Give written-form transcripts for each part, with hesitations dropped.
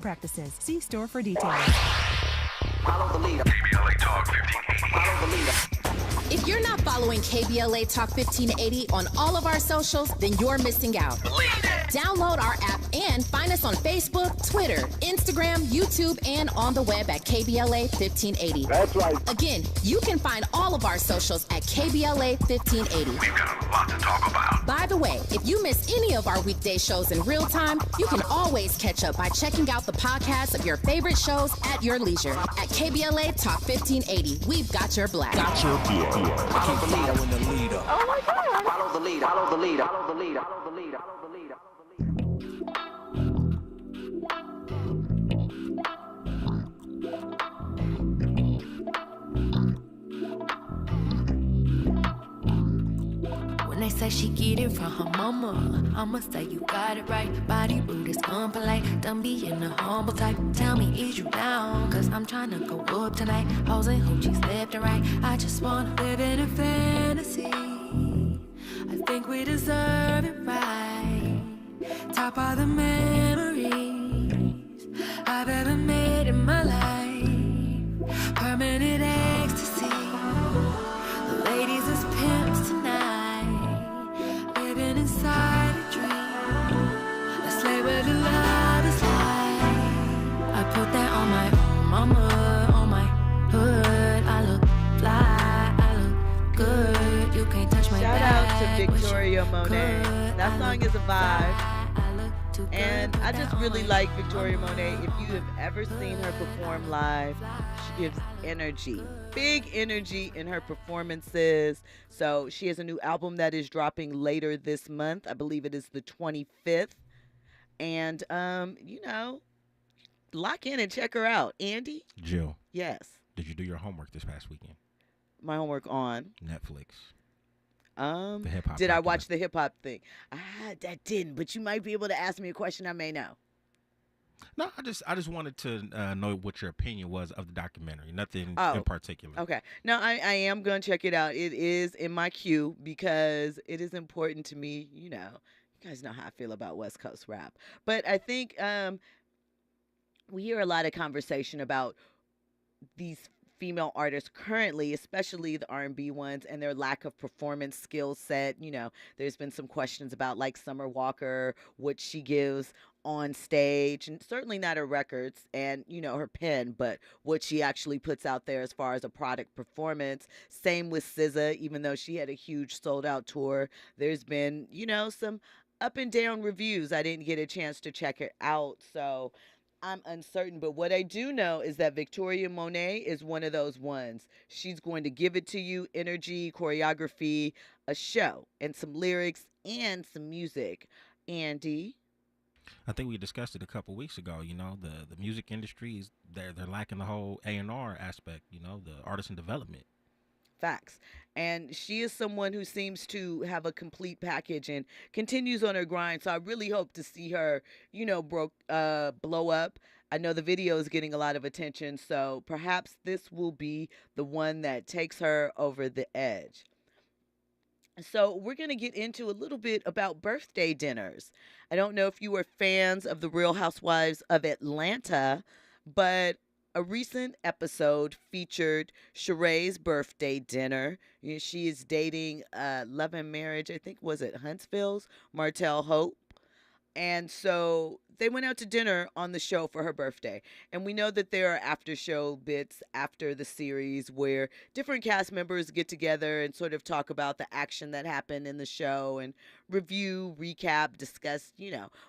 practices. See store for details. Follow the leader. KBLA Talk 1580. Follow the leader. If you're not following KBLA Talk 1580 on all of our socials, then you're missing out. Download our app and find us on Facebook, Twitter, Instagram, YouTube, and on the web at KBLA 1580. That's right. Again, you can find all of our socials at KBLA 1580. We've got a lot to talk about. By the way, if you miss any of our weekday shows in real time, you can always catch up by checking out the podcast of your favorite shows at your leisure. At KBLA Talk 1580, we've got your black. Follow the leader. Oh my God. Follow the leader. Follow the leader. Follow the leader. Follow the leader. Follow the leader. When they say she get it from her mama, I'ma say you got it right. Body rude is unpolite, done being a humble type. Tell me, is you down? Cause I'm tryna go up tonight. Hoes and hoochies left and right. I just wanna live in a fantasy. I think we deserve it right. Top of the memories I've ever made in my life. Permanent ecstasy. The ladies is pimps tonight, living inside a dream. Let's lay where the love is like. I put that on my mama, on my hood. I look fly, I look good. You can't touch my Shout bag. out to Victoria Monet. That song is a vibe. And I just really like Victoria Monet. If you have ever seen her perform live, she gives energy, big energy in her performances. So she has a new album that is dropping later this month. I believe it is the 25th. And, lock in and check her out. Andy? Jill. Yes. Did you do your homework this past weekend? My homework on? Netflix. The hip-hop did I document. watch the hip hop thing? That didn't, but you might be able to ask me a question I may know. No, I just wanted to know what your opinion was of the documentary. Nothing Oh, in particular. Okay. No, I am going to check it out. It is in my queue because it is important to me. You guys know how I feel about West Coast rap. But I think we hear a lot of conversation about these female artists currently, especially the R&B ones, and their lack of performance skill set. There's been some questions about like Summer Walker, what she gives on stage, and certainly not her records and, her pen, but what she actually puts out there as far as a product performance. Same with SZA, even though she had a huge sold out tour. There's been, some up and down reviews. I didn't get a chance to check it out, so I'm uncertain, but what I do know is that Victoria Monet is one of those ones. She's going to give it to you, energy, choreography, a show, and some lyrics and some music. Andy? I think we discussed it a couple weeks ago. The music industry is they're lacking the whole A&R aspect. The artist and development. Facts. And she is someone who seems to have a complete package and continues on her grind. So I really hope to see her, blow up. I know the video is getting a lot of attention, so perhaps this will be the one that takes her over the edge. So we're going to get into a little bit about birthday dinners. I don't know if you are fans of The Real Housewives of Atlanta, but a recent episode featured Sheree's birthday dinner. She is dating Love and Marriage, I think, was it Huntsville's Martell Hope. And so they went out to dinner on the show for her birthday. And we know that there are after show bits after the series where different cast members get together and sort of talk about the action that happened in the show and review, recap, discuss,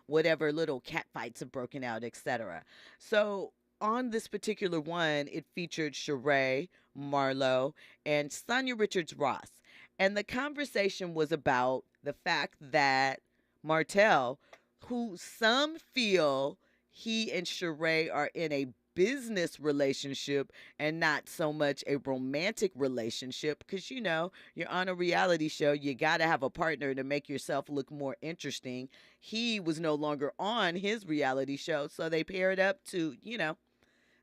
whatever little cat fights have broken out, etc. So on this particular one, it featured Sheree, Marlo, and Sonia Richards-Ross. And the conversation was about the fact that Martell, who some feel he and Sheree are in a business relationship and not so much a romantic relationship, because you're on a reality show, you got to have a partner to make yourself look more interesting. He was no longer on his reality show, so they paired up to,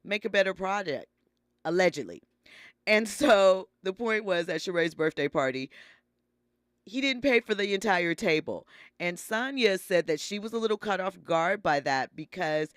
make a better product, allegedly. And so the point was at Sheree's birthday party, he didn't pay for the entire table. And Sonia said that she was a little caught off guard by that because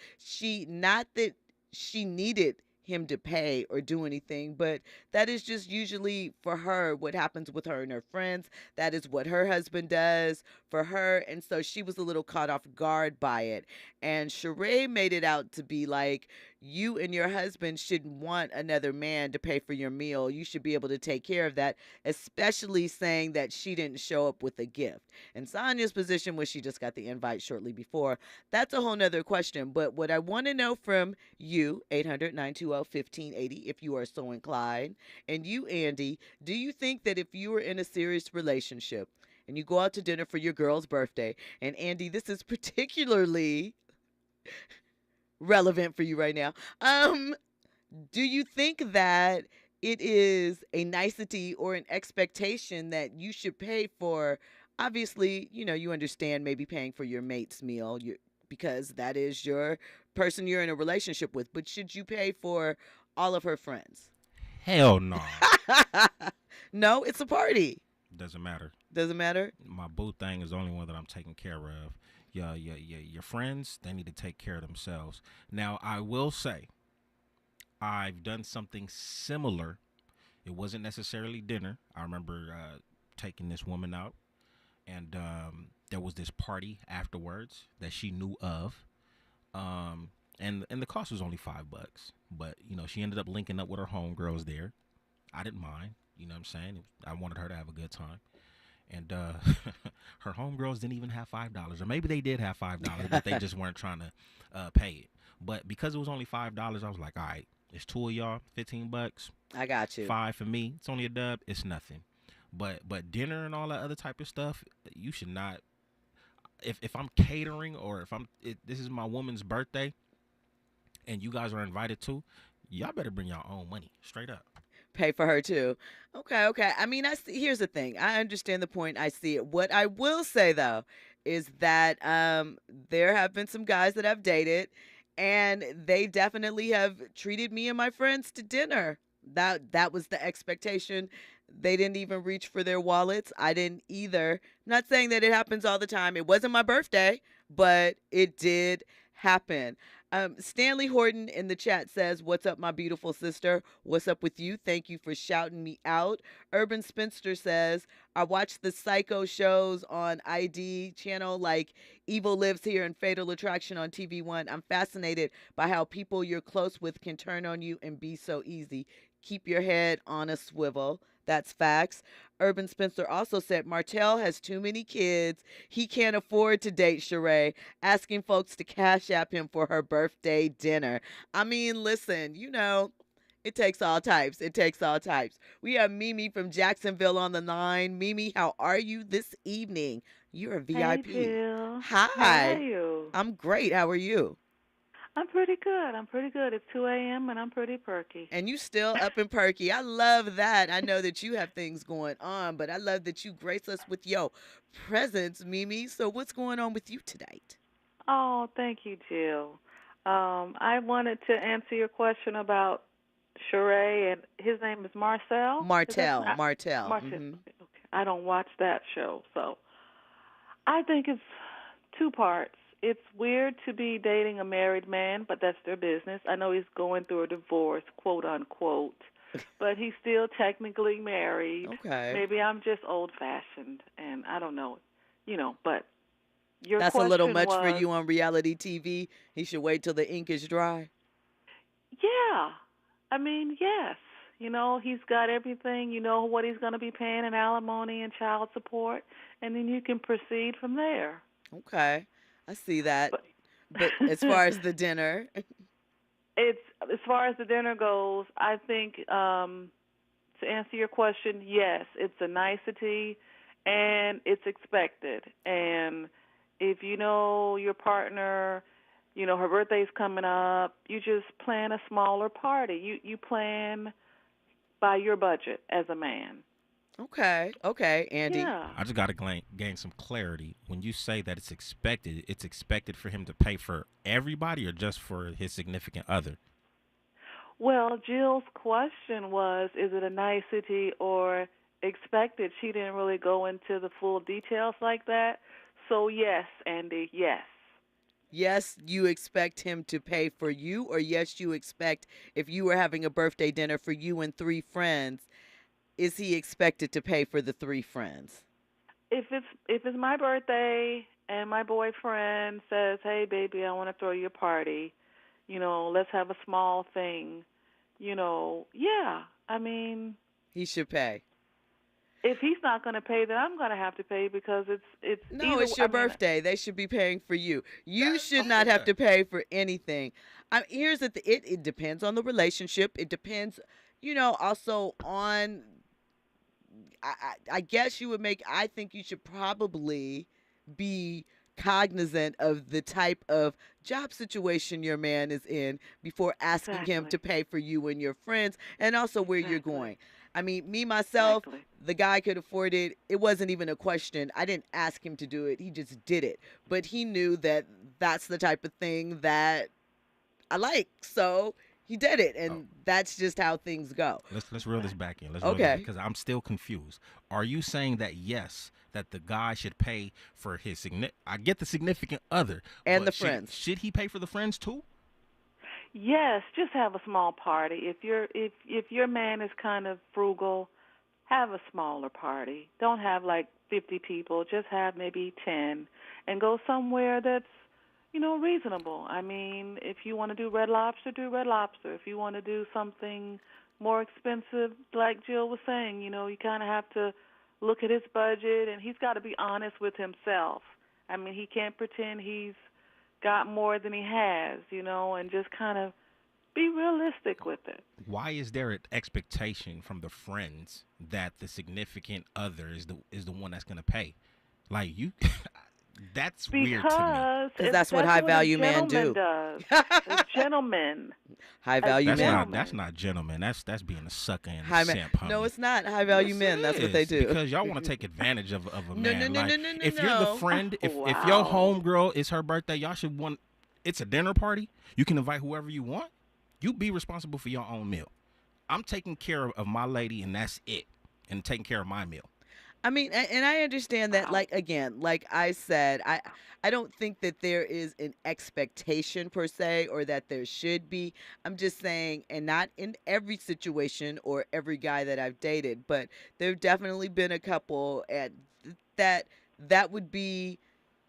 not that she needed him to pay or do anything, but that is just usually for her what happens with her and her friends. That is what her husband does for her. And so she was a little caught off guard by it. And Sheree made it out to be like, you and your husband shouldn't want another man to pay for your meal. You should be able to take care of that, especially saying that she didn't show up with a gift. And Sonia's position was she just got the invite shortly before. That's a whole nother question. But what I want to know from you, 800-920-1580, if you are so inclined, and you, Andy, do you think that if you were in a serious relationship and you go out to dinner for your girl's birthday, and Andy, this is particularly relevant for you right now. Do you think that it is a nicety or an expectation that you should pay for? Obviously, you understand maybe paying for your mate's meal because that is your person you're in a relationship with. But should you pay for all of her friends? Hell no. No, it's a party. Doesn't matter. Doesn't matter? My boo thing is the only one that I'm taking care of. Your friends, they need to take care of themselves. Now, I will say, I've done something similar. It wasn't necessarily dinner. I remember taking this woman out, and there was this party afterwards that she knew of, and the cost was only $5. But she ended up linking up with her homegirls there. I didn't mind. You know what I'm saying? I wanted her to have a good time. And her homegirls didn't even have $5. Or maybe they did have $5, but they just weren't trying to pay it. But because it was only $5, I was like, all right, it's two of y'all, $15. I got you. $5 for me. It's only a dub. It's nothing. But dinner and all that other type of stuff, you should not. If I'm catering or this is my woman's birthday and you guys are invited too, y'all better bring your own money. Straight up. Pay for her too. Okay. I mean, here's the thing. I understand the point. I see it. What I will say though is that there have been some guys that I've dated, and they definitely have treated me and my friends to dinner. That was the expectation. They didn't even reach for their wallets. I didn't either. I'm not saying that it happens all the time. It wasn't my birthday, but it did happen. Stanley Horton in the chat says, what's up, my beautiful sister? What's up with you? Thank you for shouting me out. Urban Spinster says, I watch the psycho shows on ID channel like Evil Lives Here and Fatal Attraction on TV1. I'm fascinated by how people you're close with can turn on you and be so easy. Keep your head on a swivel. That's facts. Urban Spencer also said, Martell has too many kids. He can't afford to date Sheree, asking folks to cash app him for her birthday dinner. I mean, listen, it takes all types. It takes all types. We have Mimi from Jacksonville on the line. Mimi, how are you this evening? You're a VIP. Hey, Jill. Hi. How are you? I'm great. How are you? I'm pretty good. It's 2 a.m. and I'm pretty perky. And you still up and perky. I love that. I know that you have things going on, but I love that you grace us with your presence, Mimi. So what's going on with you tonight? Oh, thank you, Jill. I wanted to answer your question about Sheree, and his name is Martell. Martell. Okay. I don't watch that show, so I think it's two parts. It's weird to be dating a married man, but that's their business. I know he's going through a divorce, quote unquote, but he's still technically married. Okay. Maybe I'm just old-fashioned, and I don't know, but your That's question a little much was, for you on reality TV. He should wait till the ink is dry. Yeah. I mean, yes. He's got everything. You know what he's going to be paying in alimony and child support, and then you can proceed from there. Okay. I see that. But as far as the dinner, as far as the dinner goes, I think to answer your question, yes, it's a nicety and it's expected. And if you know your partner, her birthday's coming up, you just plan a smaller party. You plan by your budget as a man. Okay, Andy. Yeah. I just got to gain some clarity. When you say that it's expected for him to pay for everybody or just for his significant other? Well, Jill's question was, is it a nicety or expected. She didn't really go into the full details like that. So yes, Andy, yes. Yes, you expect him to pay for you, or yes, you expect if you were having a birthday dinner for you and 3 friends, is he expected to pay for the 3 friends? If it's my birthday and my boyfriend says, "Hey, baby, I want to throw you a party. Let's have a small thing." Yeah. I mean, He should pay. if he's not going to pay, then I'm going to have to pay because it's No, either, it's your I mean, birthday. They should be paying for you. You That's should not have okay. to pay for anything. Here's the it depends on the relationship. It depends, also on. I guess you would make. I think you should probably be cognizant of the type of job situation your man is in before asking him Exactly. to pay for you and your friends, and also where you're Exactly. going. I mean, me myself, Exactly. the guy could afford it. It wasn't even a question. I didn't ask him to do it. He just did it. But he knew that that's the type of thing that I like. So he did it, and that's just how things go. Let's reel this back in. Okay. Because I'm still confused. Are you saying that yes, that the guy should pay for his I get the significant other And but the friends. Should he pay for the friends too? Yes, just have a small party. If your man is kind of frugal, have a smaller party. Don't have like 50 people. Just have maybe 10, and go somewhere that's reasonable. I mean, if you want to do Red Lobster, do Red Lobster. If you want to do something more expensive, like Jill was saying, you kind of have to look at his budget, and he's got to be honest with himself. I mean, he can't pretend he's got more than he has, and just kind of be realistic with it. Why is there an expectation from the friends that the significant other is the one that's going to pay? Like you that's weird to me. Because that's what high-value men do. Does. A gentleman. High-value men. That's not gentleman. That's being a sucker and High a man. simp, honey. No, it's not high-value Yes, men. it That's what they is, do. Because y'all want to take advantage of a No, man. no, Like, no, if you're the no. friend, if your Wow. homegirl is her birthday, y'all should want. It's a dinner party. You can invite whoever you want. You be responsible for your own meal. I'm taking care of my lady, and that's it. And taking care of my meal. I mean, and I understand that, like, again, like I said, I don't think that there is an expectation per se, or that there should be. I'm just saying, and not in every situation or every guy that I've dated, but there have definitely been a couple that would be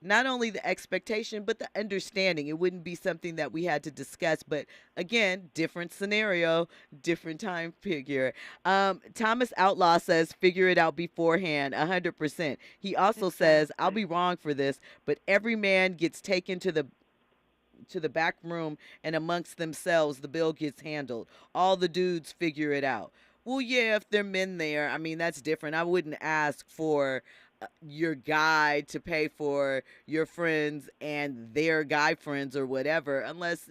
not only the expectation, but the understanding. It wouldn't be something that we had to discuss, but again, different scenario, different time figure. Thomas Outlaw says, figure it out beforehand, 100%. He also says, I'll be wrong for this, but every man gets taken to the back room, and amongst themselves, the bill gets handled. All the dudes figure it out. Well, yeah, if there are men there, I mean, that's different. I wouldn't ask for your guy to pay for your friends and their guy friends or whatever, unless,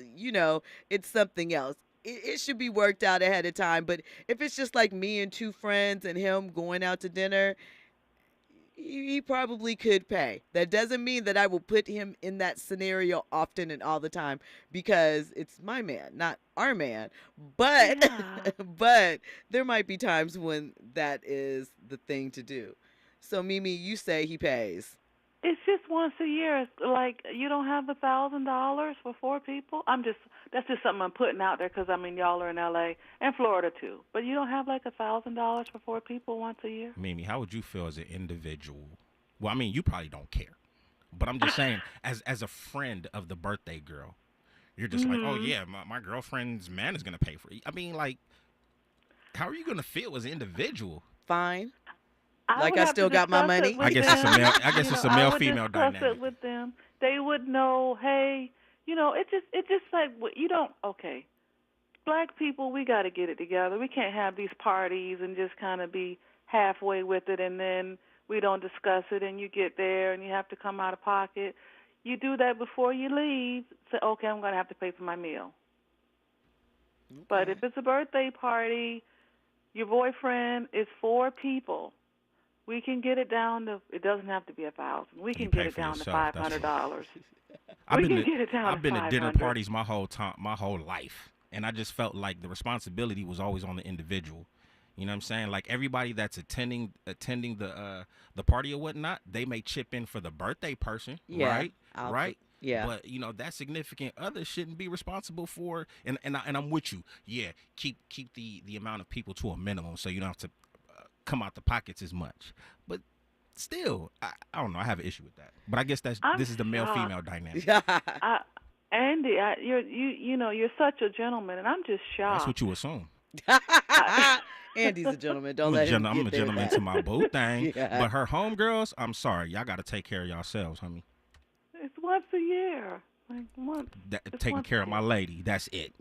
it's something else. It should be worked out ahead of time. But if it's just like me and 2 friends and him going out to dinner, he probably could pay. That doesn't mean that I will put him in that scenario often and all the time, because it's my man, not our man. But Yeah. but there might be times when that is the thing to do. So, Mimi, you say he pays. It's just once a year. It's like, you don't have $1,000 for 4 people. That's just something I'm putting out there because y'all are in LA and Florida too. But you don't have like $1,000 for 4 people once a year. Mimi, how would you feel as an individual? Well, I mean, you probably don't care, but I'm just saying, as a friend of the birthday girl, you're just like, oh yeah, my girlfriend's man is gonna pay for it. I mean, like, how are you gonna feel as an individual? Fine. I Like would I have still to got my discuss it money? with I guess it's a them. male. I guess it's a male female I would discuss dynamic. it with them. They would know. Hey, it just like you don't. Okay, black people, we got to get it together. We can't have these parties and just kind of be halfway with it, and then we don't discuss it, and you get there and you have to come out of pocket. You do that before you leave. Say, okay, I'm going to have to pay for my meal. Okay. But if it's a birthday party, your boyfriend is 4 people. We can get it down to. It doesn't have to be 1,000. We can pay get it for down to yourself, that's $500. I've We been can to, get it down I've to been to dinner 500. parties my whole life, and I just felt like the responsibility was always on the individual. You know what I'm saying? Like everybody that's attending the party or whatnot, they may chip in for the birthday person, right? Right? Yeah. But you know, that significant other shouldn't be responsible for. And I'm with you. Yeah, keep the amount of people to a minimum so you don't have to come out the pockets as much. But still, I don't know. I have an issue with that. But I guess this is the male-female dynamic. Andy, you're such a gentleman, and I'm just shocked. That's what you assume. Andy's a gentleman. Don't let him I'm get a gentleman there. to my boo thing. Yeah. But her homegirls, I'm sorry. Y'all got to take care of yourselves, honey. It's once a year. Like once. Taking care of my lady. That's it.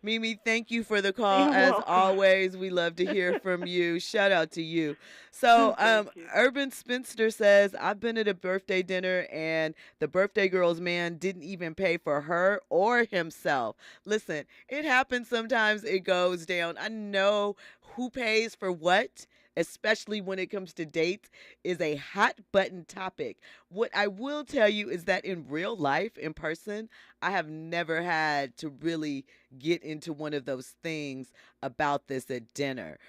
Mimi, thank you for the call. You're As welcome. always, we love to hear from you. Shout out to you. So, Thank you. Urban Spinster says, I've been at a birthday dinner and the birthday girl's man didn't even pay for her or himself. Listen, it happens sometimes. It goes down. I know who pays for what, especially when it comes to dates, is a hot button topic. What I will tell you is that in real life, in person, I have never had to really get into one of those things about this at dinner,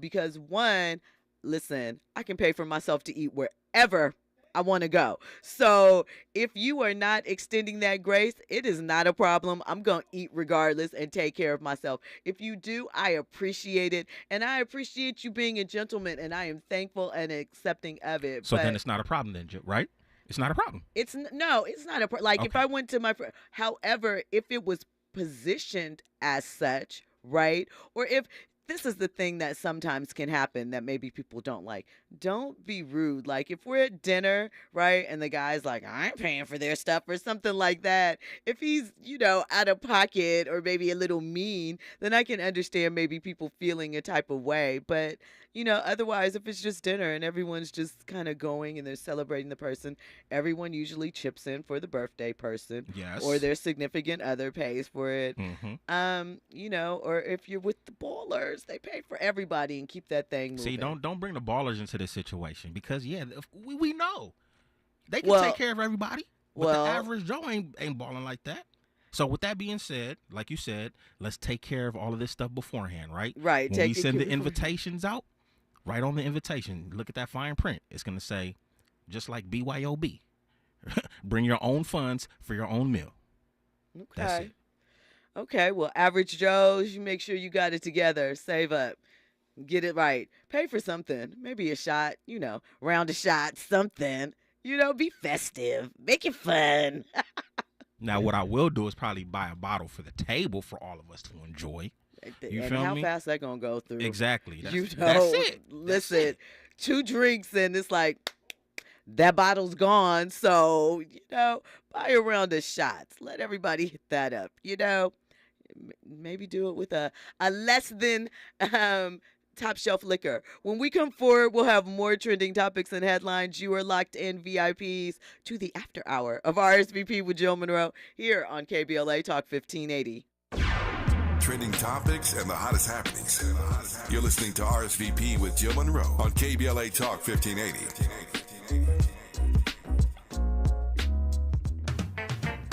because one, listen, I can pay for myself to eat wherever I want to go. So if you are not extending that grace, it is not a problem. I'm going to eat regardless and take care of myself. If you do, I appreciate it. And I appreciate you being a gentleman, and I am thankful and accepting of it. So then it's not a problem then, right? It's not a problem. It's not a problem. Like, if I went to my friend, however, if it was positioned as such, right? Or if this is the thing that sometimes can happen that maybe people don't like. Don't be rude. Like, if we're at dinner, right, and the guy's like, I ain't paying for their stuff or something like that, if he's, out of pocket or maybe a little mean, then I can understand maybe people feeling a type of way. But, otherwise, if it's just dinner and everyone's just kind of going and they're celebrating the person, everyone usually chips in for the birthday person. Yes. Or their significant other pays for it. Mm-hmm. Or if you're with the ballers, they pay for everybody and keep that thing moving. See, don't bring the ballers into this situation because we know they can take care of everybody, but the average Joe ain't balling like that. So with that being said, like you said, let's take care of all of this stuff beforehand, right? Right. When we send the invitations out, right on the invitation, look at that fine print. It's gonna say, just like BYOB, bring your own funds for your own meal. Okay. That's it. Okay, well, average Joes, you make sure you got it together. Save up. Get it right. Pay for something. Maybe a shot, round of shots, something. Be festive. Make it fun. Now, what I will do is probably buy a bottle for the table for all of us to enjoy. You and feel how me? fast that going to go through? Exactly. That's it. Listen, That's it. 2 drinks and it's like, that bottle's gone. So, buy a round of shots. Let everybody hit that up, Maybe do it with a less than top shelf liquor. When we come forward, we'll have more trending topics and headlines. You are locked in, VIPs, to the after hour of RSVP with Jill Munroe here on KBLA Talk 1580. Trending topics and the hottest happenings. You're listening to RSVP with Jill Munroe on KBLA Talk 1580.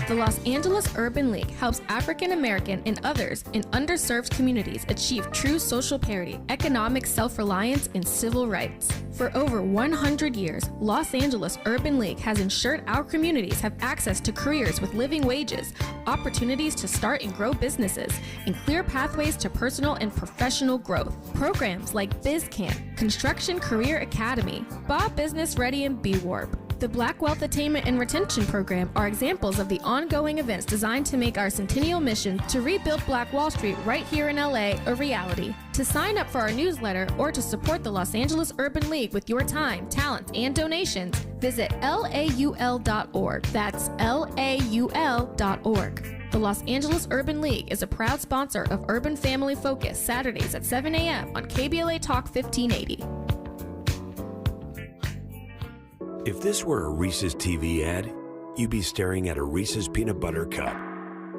The Los Angeles Urban League helps African American and others in underserved communities achieve true social parity, economic self-reliance, and civil rights. For over 100 years, Los Angeles Urban League has ensured our communities have access to careers with living wages, opportunities to start and grow businesses, and clear pathways to personal and professional growth. Programs like Biz Camp, Construction Career Academy, Bob Business Ready, and B-Warp. The Black Wealth Attainment and Retention Program are examples of the ongoing events designed to make our centennial mission to rebuild Black Wall Street right here in LA a reality. To sign up for our newsletter or to support the Los Angeles Urban League with your time, talent, and donations, visit laul.org. That's laul.org. The Los Angeles Urban League is a proud sponsor of Urban Family Focus Saturdays at 7 a.m. on KBLA Talk 1580. If this were a Reese's TV ad, you'd be staring at a Reese's peanut butter cup.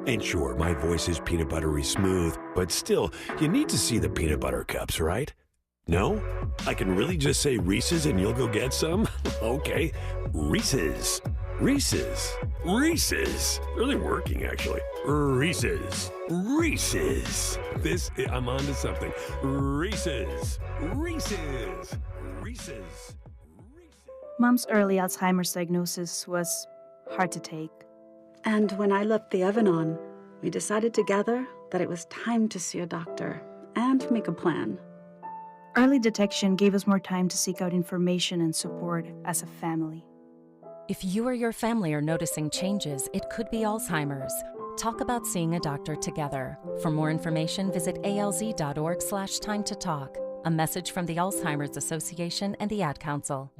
And sure, my voice is peanut buttery smooth, but still, you need to see the peanut butter cups, right? No? I can really just say Reese's and you'll go get some? Okay, Reese's. Reese's. Reese's. Really working, actually. Reese's. Reese's. I'm on to something. Reese's. Reese's. Reese's. Mom's early Alzheimer's diagnosis was hard to take. And when I left the oven on, we decided together that it was time to see a doctor and make a plan. Early detection gave us more time to seek out information and support as a family. If you or your family are noticing changes, it could be Alzheimer's. Talk about seeing a doctor together. For more information, visit alz.org/time to talk. A message from the Alzheimer's Association and the Ad Council.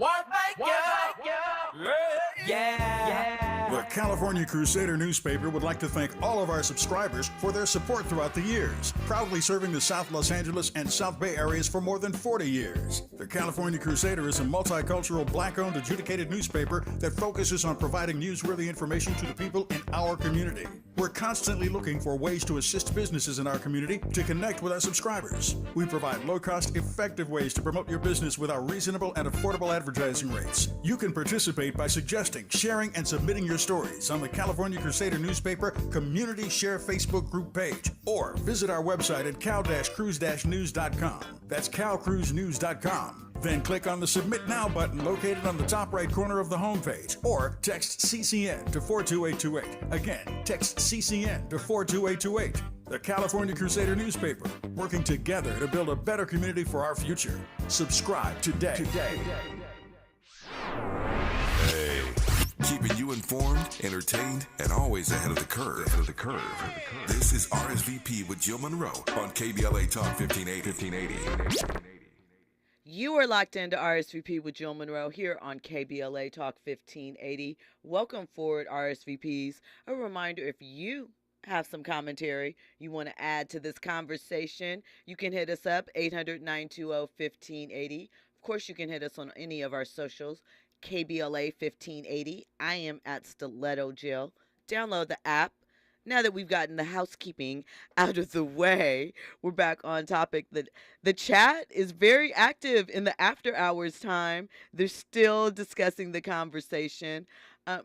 The California Crusader newspaper would like to thank all of our subscribers for their support throughout the years, proudly serving the South Los Angeles and South Bay areas for more than 40 years. The California Crusader is a multicultural, black-owned, adjudicated newspaper that focuses on providing newsworthy information to the people in our community. We're constantly looking for ways to assist businesses in our community to connect with our subscribers. We provide low-cost, effective ways to promote your business with our reasonable and affordable advertising rates. You can participate by suggesting, sharing, and submitting your stories on the California Crusader newspaper Community Share Facebook group page, or visit our website at cal-cruise-news.com. That's calcruisenews.com. Then click on the Submit Now button located on the top right corner of the homepage, or text CCN to 42828. Again, text CCN to 42828. The California Crusader newspaper, working together to build a better community for our future. Subscribe today. Hey, keeping you informed, entertained, and always ahead of the curve. This is RSVP with Jill Munroe on KBLA Talk 1580. You are locked into RSVP with Jill Munroe here on KBLA Talk 1580. Welcome forward, RSVPs. A reminder, if you have some commentary you want to add to this conversation, you can hit us up, 800-920-1580. Of course, you can hit us on any of our socials, KBLA 1580. I am at Stiletto Jill. Download the app. Now that we've gotten the housekeeping out of the way, we're back on topic. The chat is very active in the after hours time. They're still discussing the conversation.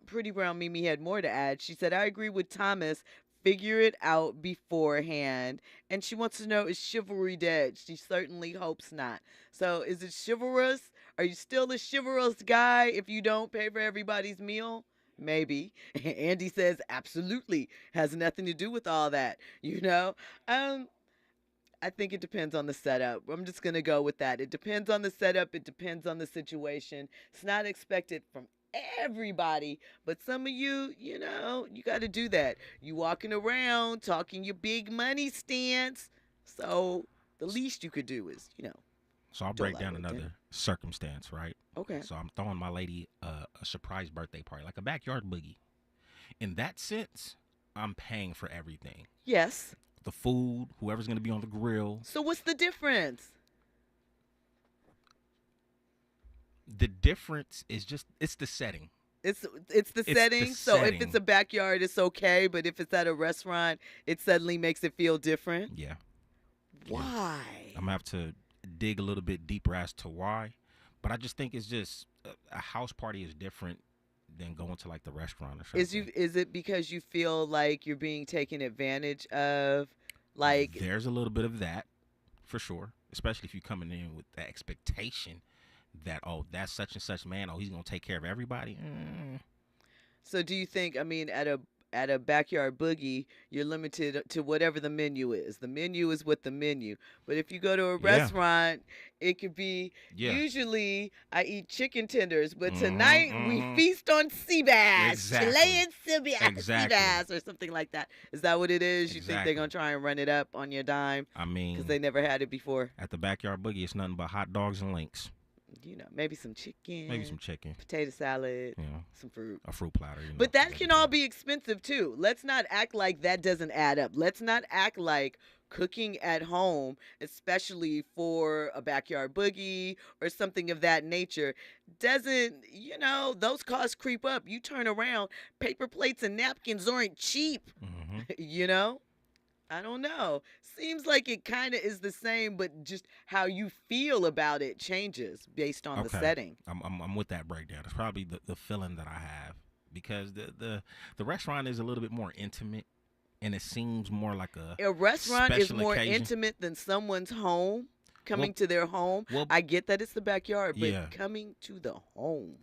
Pretty Brown Mimi had more to add. She said, I agree with Thomas. Figure it out beforehand. And she wants to know, is chivalry dead? She certainly hopes not. So is it chivalrous? Are you still a chivalrous guy if you don't pay for everybody's meal? Maybe. Andy says absolutely. Has nothing to do with all that. You know? I think it depends on the setup. I'm just going to go with that. It depends on the setup. It depends on the situation. It's not expected from everybody, but some of you, you know, you got to do that. You walking around talking your big money stance. So the least you could do is, you know. So I'll break down another circumstance, right? Okay. So I'm throwing my lady a surprise birthday party, like a backyard boogie. In that sense, I'm paying for everything. Yes. The food, whoever's going to be on the grill. So what's the difference? The difference is just, it's the setting. It's the setting. So if it's a backyard, it's okay. But if it's at a restaurant, it suddenly makes it feel different. Yeah. Why? I'm going to have to dig a little bit deeper as to why. But I just think it's just a house party is different than going to like the restaurant or something. Is it because you feel like you're being taken advantage of? Like there's a little bit of that for sure, especially if you're coming in with the expectation that, oh, that's such and such man, oh, he's gonna take care of everybody. So do you think, I mean, at a backyard boogie, you're limited to whatever the menu is. The menu is what the menu. But if you go to a restaurant, it could be, usually I eat chicken tenders, but tonight we feast on sea bass, Chilean sea bass, or something like that. Is that what it is? You think they're going to try and run it up on your dime? I mean, because they never had it before. At the backyard boogie, it's nothing but hot dogs and links. You know, maybe some chicken. Potato salad. You know, some fruit. A fruit platter. You know, but that can all be expensive, too. Let's not act like that doesn't add up. Let's not act like cooking at home, especially for a backyard boogie or something of that nature, doesn't, you know, those costs creep up. You turn around, paper plates and napkins aren't cheap, you know? I don't know. Seems like it kind of is the same, but just how you feel about it changes based on the setting. I'm with that breakdown. It's probably the feeling that I have because the restaurant is a little bit more intimate, and it seems more like a restaurant is more occasion. intimate than someone's home. Coming to their home. I get that it's the backyard, but coming to the home.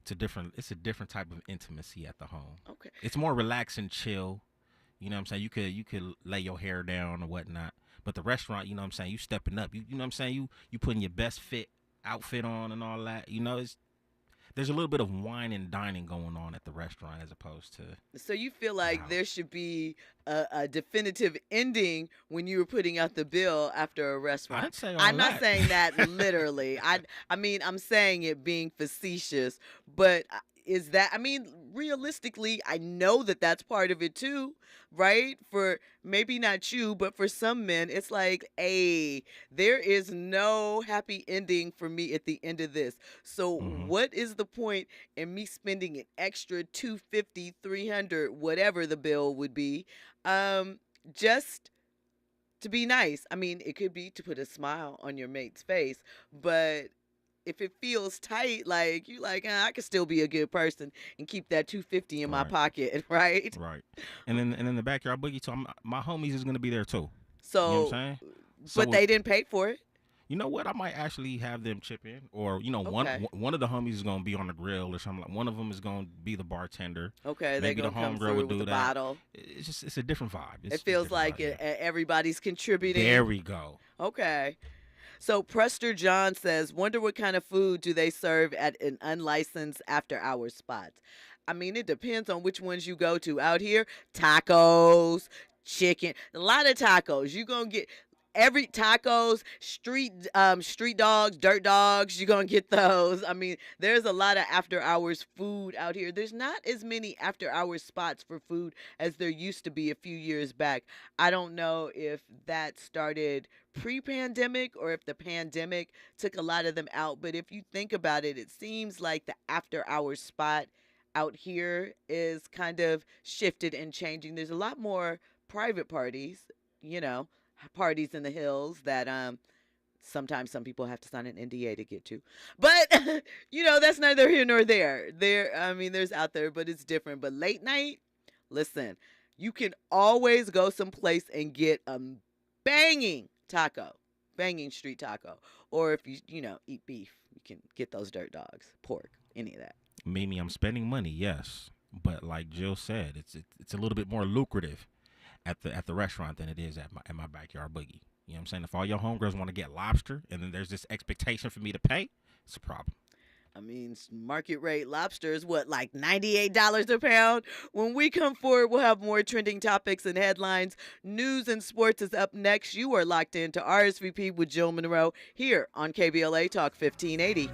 It's a different type of intimacy at the home. Okay. It's more relaxed and chill. You know what I'm saying? You could lay your hair down or whatnot. But the restaurant, you know what I'm saying, you stepping up. You know what I'm saying? You putting your best outfit on and all that. You know, there's a little bit of wine and dining going on at the restaurant as opposed to. So you feel like there should be a definitive ending when you were putting out the bill after a restaurant. I'd say I'm not saying that literally. I mean, I'm saying it being facetious, but is that, I mean, realistically, I know that that's part of it too, right? For maybe not you, but for some men, it's like, hey, there is no happy ending for me at the end of this. So what is the point in me spending an extra $250, $300, whatever the bill would be, just to be nice? I mean, it could be to put a smile on your mate's face, but if it feels tight, like you like, I could still be a good person and keep that $250 in my pocket, right? Right. And then the backyard boogie, so my homies is gonna be there too. So, you know what I'm saying? But they didn't pay for it. You know what? I might actually have them chip in, or one of the homies is gonna be on the grill or something. Like one of them is gonna be the bartender. Okay, maybe they're gonna come through with the bottle. It's a different vibe. It feels like everybody's contributing. There we go. Okay. So Prester John says, wonder what kind of food do they serve at an unlicensed after-hours spots? I mean, it depends on which ones you go to. Out here, tacos, chicken, a lot of tacos. You're going to get every tacos, street dogs, dirt dogs, you're going to get those. I mean, there's a lot of after-hours food out here. There's not as many after-hours spots for food as there used to be a few years back. I don't know if that started pre-pandemic or if the pandemic took a lot of them out. But if you think about it, it seems like the after-hours spot out here is kind of shifted and changing. There's a lot more private parties, you know, parties in the hills that sometimes some people have to sign an NDA to get to. But, you know, that's neither here nor there. There's out there, but it's different. But late night, listen, you can always go someplace and get a banging street taco. Or if you eat beef, you can get those dirt dogs, pork, any of that. Mimi, I'm spending money, yes. But like Jill said, it's a little bit more lucrative at the restaurant than it is at my backyard boogie. You know what I'm saying? If all your homegirls want to get lobster and then there's this expectation for me to pay, it's a problem. I mean, market rate lobster is like $98 a pound? When we come forward, we'll have more trending topics and headlines. News and sports is up next. You are locked into RSVP with Jill Munroe here on KBLA Talk 1580.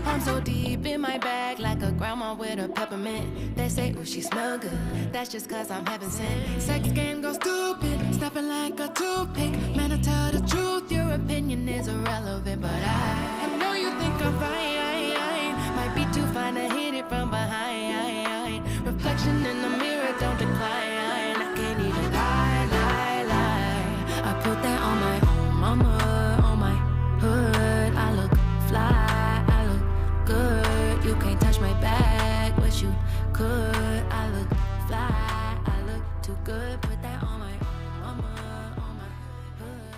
I'm so deep in my bag like a grandma with a peppermint. They say, oh, she smell good. That's just cause I'm heaven sent. Sex game goes stupid, snapping like a toothpick. Man, I tell the truth, your opinion is irrelevant. But I know you think I'm fine. Might be too fine to hit it from behind. Reflection in the mirror, don't decline. I can't even lie. I put that on my mama, on my hood. I look fly. Good, you can't touch my bag, but you could. I look fly, I look too good. Put that on my mama, on my hood.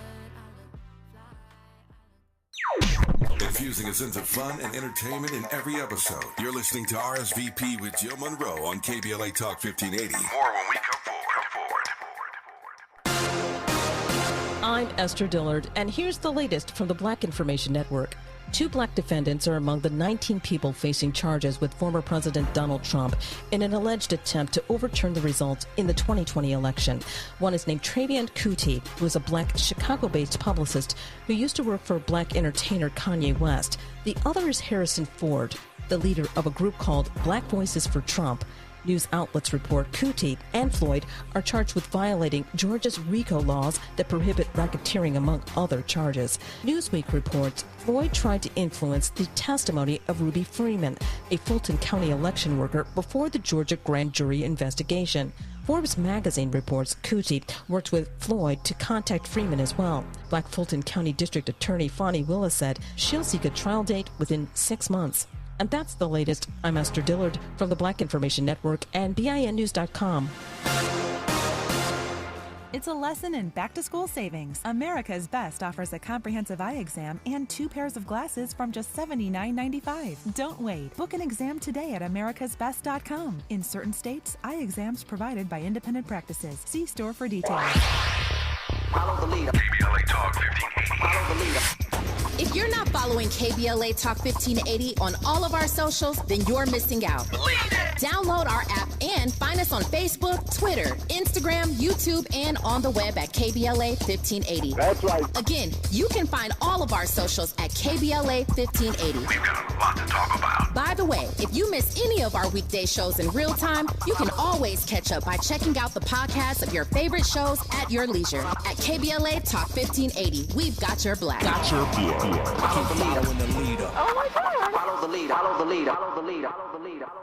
I look fly. Infusing a sense of fun and entertainment in every episode. You're listening to RSVP with Jill Munroe on KBLA Talk 1580. More when we come forward. I'm Esther Dillard, and here's the latest from the Black Information Network. 2 black defendants are among the 19 people facing charges with former President Donald Trump in an alleged attempt to overturn the results in the 2020 election. One is named Travian Kuti, who is a black Chicago-based publicist who used to work for black entertainer Kanye West. The other is Harrison Ford, the leader of a group called Black Voices for Trump. News outlets report Kuti and Floyd are charged with violating Georgia's RICO laws that prohibit racketeering, among other charges. Newsweek reports Floyd tried to influence the testimony of Ruby Freeman, a Fulton County election worker, before the Georgia grand jury investigation. Forbes magazine reports Coochie worked with Floyd to contact Freeman as well. Black Fulton County District Attorney Fonnie Willis said she'll seek a trial date within 6 months. And that's the latest. I'm Esther Dillard from the Black Information Network and BINnews.com. It's a lesson in back-to-school savings. America's Best offers a comprehensive eye exam and 2 pairs of glasses from just $79.95. Don't wait. Book an exam today at americasbest.com. In certain states, eye exams provided by independent practices. See store for details. Follow the leader. KBLA Talk 1580. Follow the leader. If you're not following KBLA Talk 1580 on all of our socials, then you're missing out. Download our app and find us on Facebook, Twitter, Instagram, YouTube, and on the web at KBLA 1580. That's right. Again, you can find all of our socials at KBLA 1580. We've got a lot to talk about. By the way, if you miss any of our weekday shows in real time, you can always catch up by checking out the podcast of your favorite shows at your leisure. At KBLA Talk 1580, we've got your black. Follow the leader. Oh my God. Follow the leader. Follow the leader. Follow the leader. Follow the leader.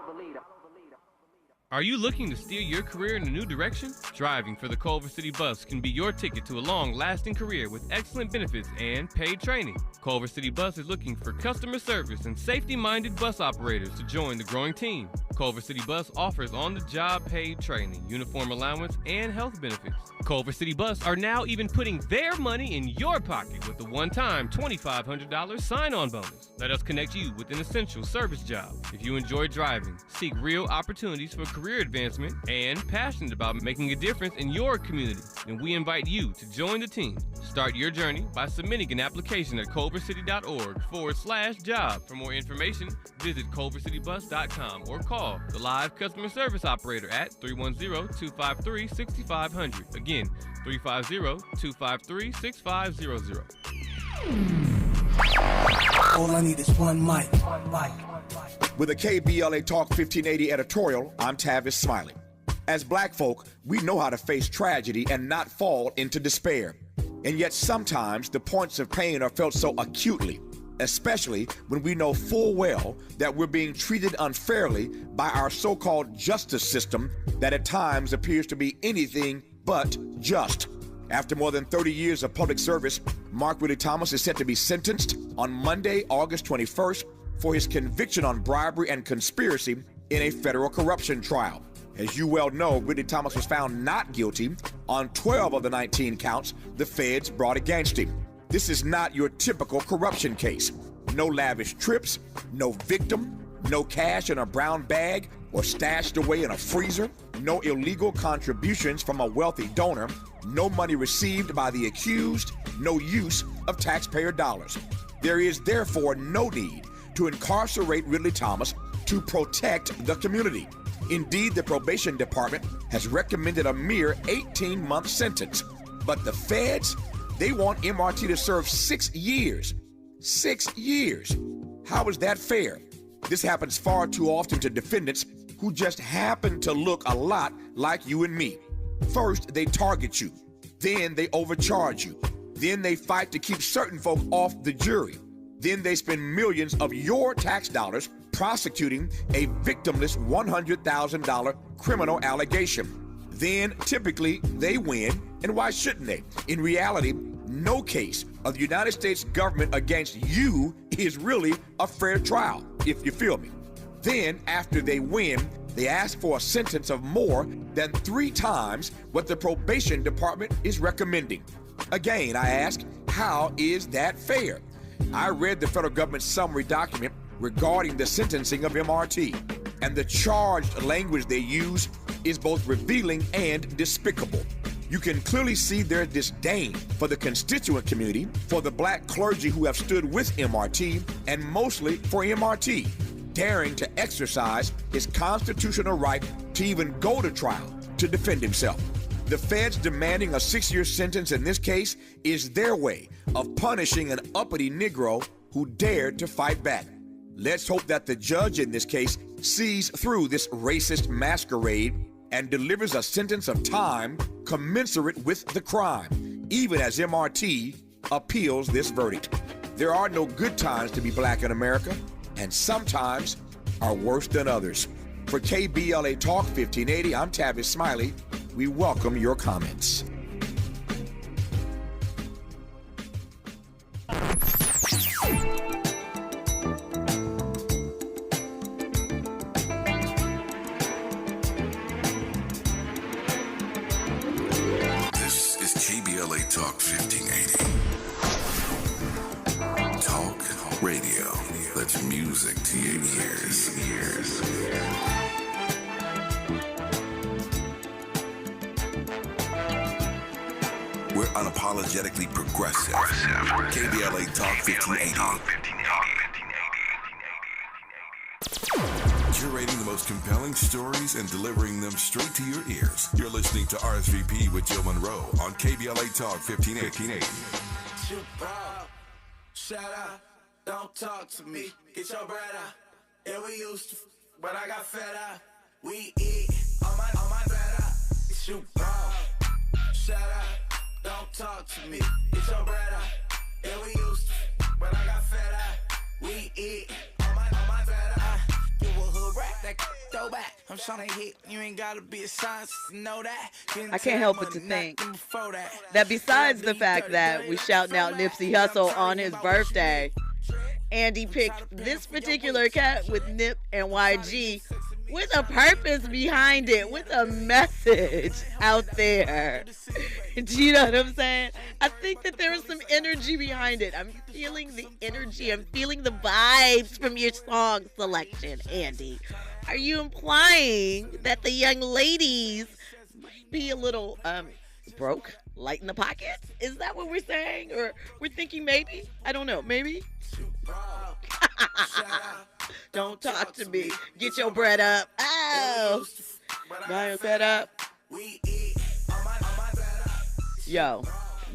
Are you looking to steer your career in a new direction? Driving for the Culver City Bus can be your ticket to a long-lasting career with excellent benefits and paid training. Culver City Bus is looking for customer service and safety-minded bus operators to join the growing team. Culver City Bus offers on-the-job paid training, uniform allowance, and health benefits. Culver City Bus are now even putting their money in your pocket with a one-time $2,500 sign-on bonus. Let us connect you with an essential service job. If you enjoy driving, seek real opportunities for career advancement, and passionate about making a difference in your community, then we invite you to join the team. Start your journey by submitting an application at culvercity.org/job. For more information, visit culvercitybus.com or call the live customer service operator at 310-253-6500. Again, 350-253-6500. All I need is one mic. With a KBLA Talk 1580 editorial, I'm Tavis Smiley. As black folk, we know how to face tragedy and not fall into despair. And yet sometimes the points of pain are felt so acutely, especially when we know full well that we're being treated unfairly by our so-called justice system that at times appears to be anything but just. After more than 30 years of public service, Mark Willie Thomas is set to be sentenced on Monday, August 21st, for his conviction on bribery and conspiracy in a federal corruption trial. As you well know, Willie Thomas was found not guilty on 12 of the 19 counts the feds brought against him. This is not your typical corruption case. No lavish trips, no victim, no cash in a brown bag or stashed away in a freezer, no illegal contributions from a wealthy donor, no money received by the accused, no use of taxpayer dollars. There is therefore no need to incarcerate Ridley Thomas to protect the community. Indeed, the probation department has recommended a mere 18-month sentence. But the feds, they want MRT to serve 6 years. 6 years. How is that fair? This happens far too often to defendants who just happen to look a lot like you and me. First, they target you. Then they overcharge you. Then they fight to keep certain folk off the jury. Then they spend millions of your tax dollars prosecuting a victimless $100,000 criminal allegation. Then, typically, they win, and why shouldn't they? In reality, no case of the United States government against you is really a fair trial, if you feel me. Then, after they win, they ask for a sentence of more than 3 times what the probation department is recommending. Again, I ask, how is that fair? I read the federal government's summary document regarding the sentencing of MRT, and the charged language they use is both revealing and despicable. You can clearly see their disdain for the constituent community, for the black clergy who have stood with MRT, and mostly for MRT, daring to exercise his constitutional right to even go to trial to defend himself. The feds demanding a 6-year sentence in this case is their way of punishing an uppity Negro who dared to fight back. Let's hope that the judge in this case sees through this racist masquerade and delivers a sentence of time commensurate with the crime, even as MRT appeals this verdict. There are no good times to be black in America, and sometimes are worse than others. For KBLA Talk 1580, I'm Tavis Smiley We welcome your comments. This is KBLA Talk 1580. Talk radio. That's music to your ears. We're unapologetically progressive. KBLA Talk 1580. Curating the most compelling stories and delivering them straight to your ears. You're listening to RSVP with Jill Munroe on KBLA Talk 1580. Shut up, don't talk to me. Get your bread out. Yeah, we used to, but I got fed up. We eat on my bread out. Shoot ball. Shut up, don't talk to me. Get your bread out. Yeah, we used to, but I got fed up. We eat on my bread out. You a hood rat, that throw back. I'm trying to hit, you ain't gotta be a scientist to know that. I can't help but to think that besides the fact that we shouting out Nipsey Hussle on his birthday, Andy picked this particular cat with Nip and YG with a purpose behind it, with a message out there. Do you know what I'm saying? I think that there is some energy behind it. I'm feeling the energy. I'm feeling the vibes from your song selection, Andy. Are you implying that the young ladies might be a little broke, light in the pockets? Is that what we're saying? Or we're thinking maybe? I don't know. Maybe? Don't talk to me. Get your bread up. Oh. Got your bread up. Yo,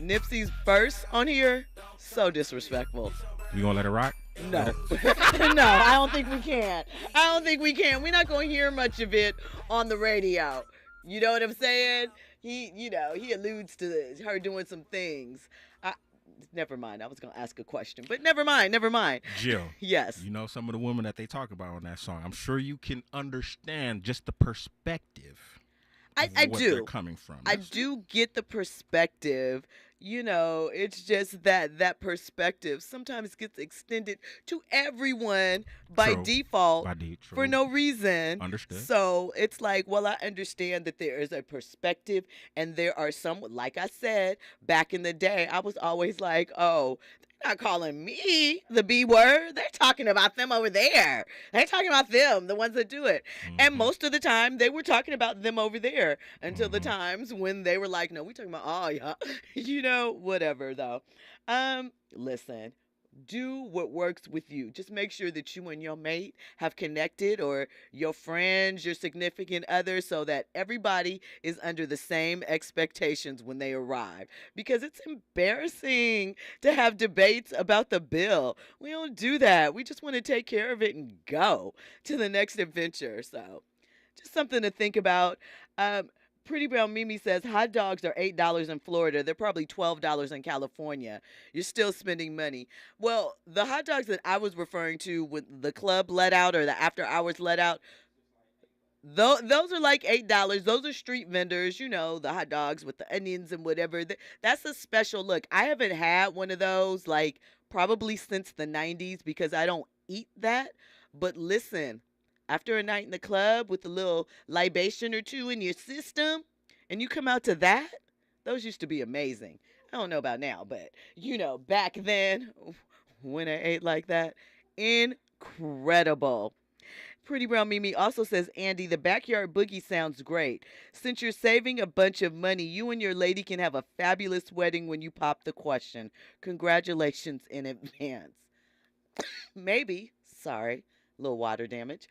Nipsey's verse on here, so disrespectful. You gonna let it rock? No. No, I don't think we can. We're not gonna hear much of it on the radio. You know what I'm saying? He alludes to her doing some things. Never mind. I was going to ask a question, but never mind. Jill. Yes. You know some of the women that they talk about on that song. I'm sure you can understand just the perspective. I do. They're coming from. I do get the perspective. You know, it's just that perspective sometimes gets extended to everyone by default for no reason. Understood. So it's like, well, I understand that there is a perspective, and there are some, like I said, back in the day, I was always like, oh, they're not calling me the B word. They're talking about them over there. They're talking about them, the ones that do it. And most of the time, they were talking about them over there until the times when they were like, no, we're talking about all y'all. You know, whatever, though. Listen. Do what works with you. Just make sure that you and your mate have connected, or your friends, your significant other, so that everybody is under the same expectations when they arrive. Because it's embarrassing to have debates about the bill. We don't do that. We just want to take care of it and go to the next adventure. So just something to think about. Pretty Brown Mimi says hot dogs are $8 in Florida. They're probably $12 in California. You're still spending money. Well, the hot dogs that I was referring to with the club let out, or the after hours let out, those are like $8. Those are street vendors, you know, the hot dogs with the onions and whatever. That's a special look. I haven't had one of those like probably since the 90s because I don't eat that. But listen, after a night in the club with a little libation or two in your system, and you come out to that, those used to be amazing. I don't know about now, but, you know, back then, when I ate like that, incredible. Pretty Brown Mimi also says, Andy, the backyard boogie sounds great. Since you're saving a bunch of money, you and your lady can have a fabulous wedding when you pop the question. Congratulations in advance. Maybe. Sorry. Little water damage.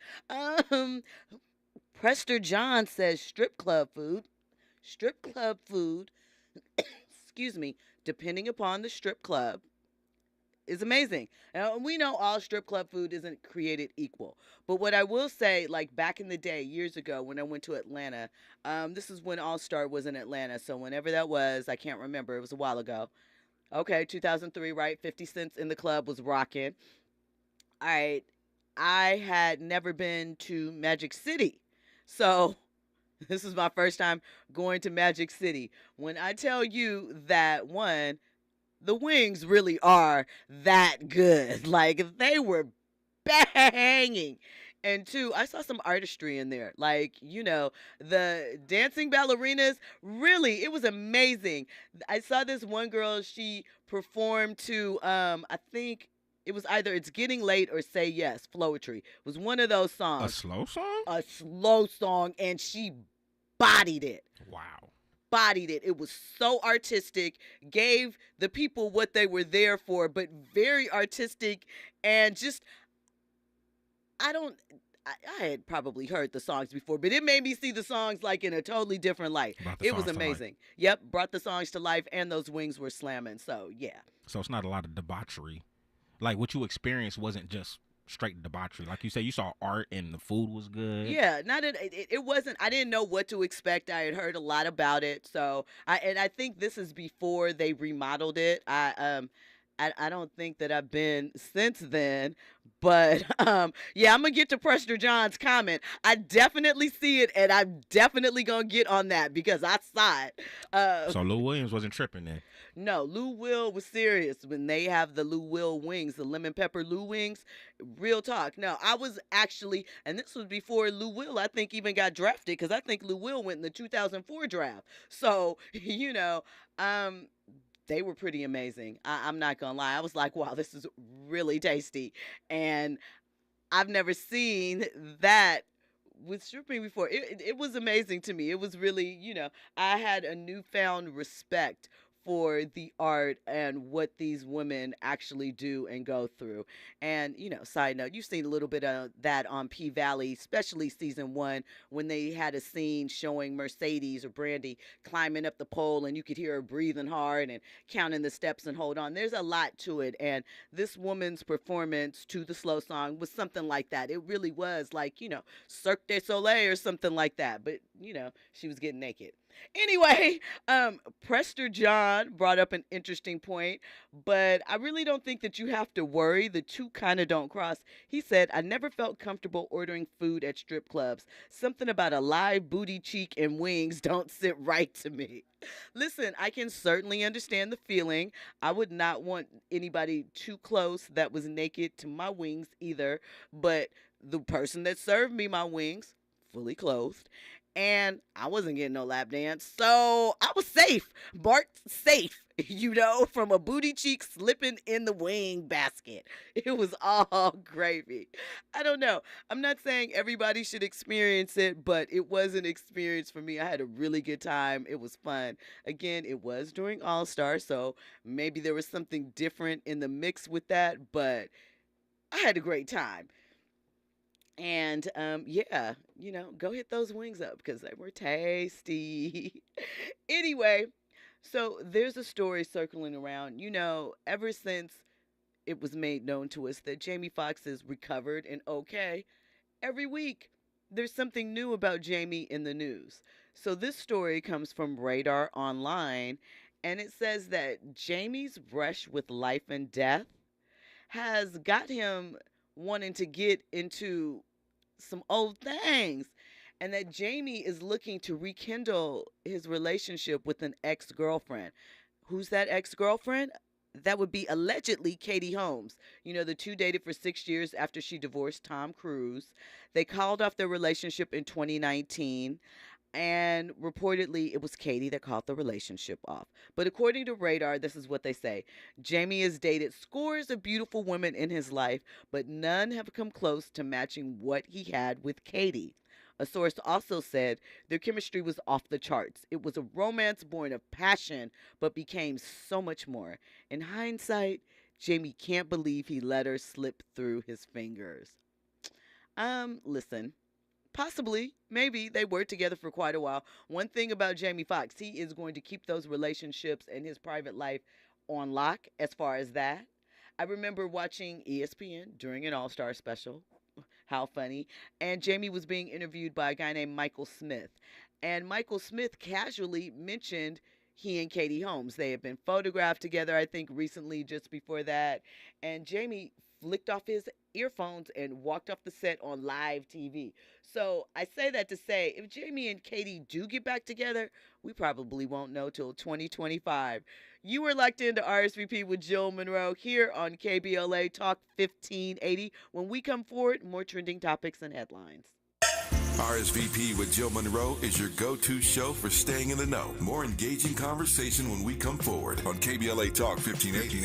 Prester John says strip club food, excuse me, depending upon the strip club, is amazing. Now, we know all strip club food isn't created equal. But what I will say, like back in the day, years ago, when I went to Atlanta, this is when All Star was in Atlanta. So whenever that was, I can't remember. It was a while ago. Okay, 2003, right? 50 Cents in the Club was rocking. All right. I had never been to Magic City. So This is my first time going to Magic City. When I tell you that, one, the wings really are that good. Like, they were banging. And two, I saw some artistry in there. Like, the dancing ballerinas, really, it was amazing. I saw this one girl, she performed to, I think it was either It's Getting Late or Say Yes, Floetry. It was one of those songs. A slow song? A slow song, and she bodied it. Wow. Bodied it. It was so artistic, gave the people what they were there for, but very artistic, and just, I had probably heard the songs before, but it made me see the songs like in a totally different light. It was amazing. Yep, brought the songs to life, and those wings were slamming. So, yeah. So it's not a lot of debauchery. Like, what you experienced wasn't just straight debauchery. Like you said, you saw art and the food was good. Yeah, it wasn't. I didn't know what to expect. I had heard a lot about it. So, I think this is before they remodeled it. I don't think that I've been since then, but yeah, I'm gonna get to Prester John's comment. I definitely see it, and I'm definitely gonna get on that because I saw it. So Lou Williams wasn't tripping then. No, Lou Will was serious when they have the Lou Will wings, the lemon pepper Lou wings. Real talk. No, I was actually, and this was before Lou Will, I think, even got drafted, because I think Lou Will went in the 2004 draft. So, they were pretty amazing. I'm not going to lie. I was like, wow, this is really tasty. And I've never seen that with stripping before. It was amazing to me. It was really, I had a newfound respect for the art and what these women actually do and go through. And, side note, you've seen a little bit of that on P-Valley, especially season 1, when they had a scene showing Mercedes or Brandy climbing up the pole, and you could hear her breathing hard and counting the steps and hold on. There's a lot to it. And this woman's performance to the slow song was something like that. It really was like, Cirque du Soleil or something like that. But, she was getting naked. Anyway, Prester John brought up an interesting point, but I really don't think that you have to worry. The two kind of don't cross. He said, I never felt comfortable ordering food at strip clubs. Something about a live booty cheek and wings don't sit right to me. Listen, I can certainly understand the feeling. I would not want anybody too close that was naked to my wings either, but the person that served me my wings, fully clothed, and I wasn't getting no lap dance, so I was safe. Bart safe, from a booty cheek slipping in the wing basket. It was all gravy. I don't know. I'm not saying everybody should experience it, but it was an experience for me. I had a really good time. It was fun. Again, it was during All-Star, so maybe there was something different in the mix with that, but I had a great time. And, go hit those wings up because they were tasty. Anyway, so there's a story circling around, ever since it was made known to us that Jamie Foxx is recovered and okay, every week there's something new about Jamie in the news. So this story comes from Radar Online, and it says that Jamie's brush with life and death has got him wanting to get into some old things, and that Jamie is looking to rekindle his relationship with an ex-girlfriend. Who's that ex-girlfriend? That would be allegedly Katie Holmes. The two dated for 6 years after she divorced Tom Cruise. They called off their relationship in 2019. And reportedly, it was Katie that called the relationship off. But according to Radar, this is what they say. Jamie has dated scores of beautiful women in his life, but none have come close to matching what he had with Katie. A source also said their chemistry was off the charts. It was a romance born of passion, but became so much more. In hindsight, Jamie can't believe he let her slip through his fingers. Listen. Possibly, maybe they were together for quite a while. One thing about Jamie Foxx, he is going to keep those relationships and his private life on lock as far as that. I remember watching ESPN during an All-Star special. How funny. And Jamie was being interviewed by a guy named Michael Smith. And Michael Smith casually mentioned he and Katie Holmes. They had been photographed together, I think, recently, just before that. And Jamie flicked off his earphones and walked off the set on live TV. So I say that to say, if Jamie and Katie do get back together, we probably won't know till 2025. You were locked into RSVP with Jill Munroe here on KBLA Talk 1580. When we come forward, more trending topics and headlines. RSVP with Jill Munroe is your go-to show for staying in the know. More engaging conversation when we come forward on KBLA Talk 1580.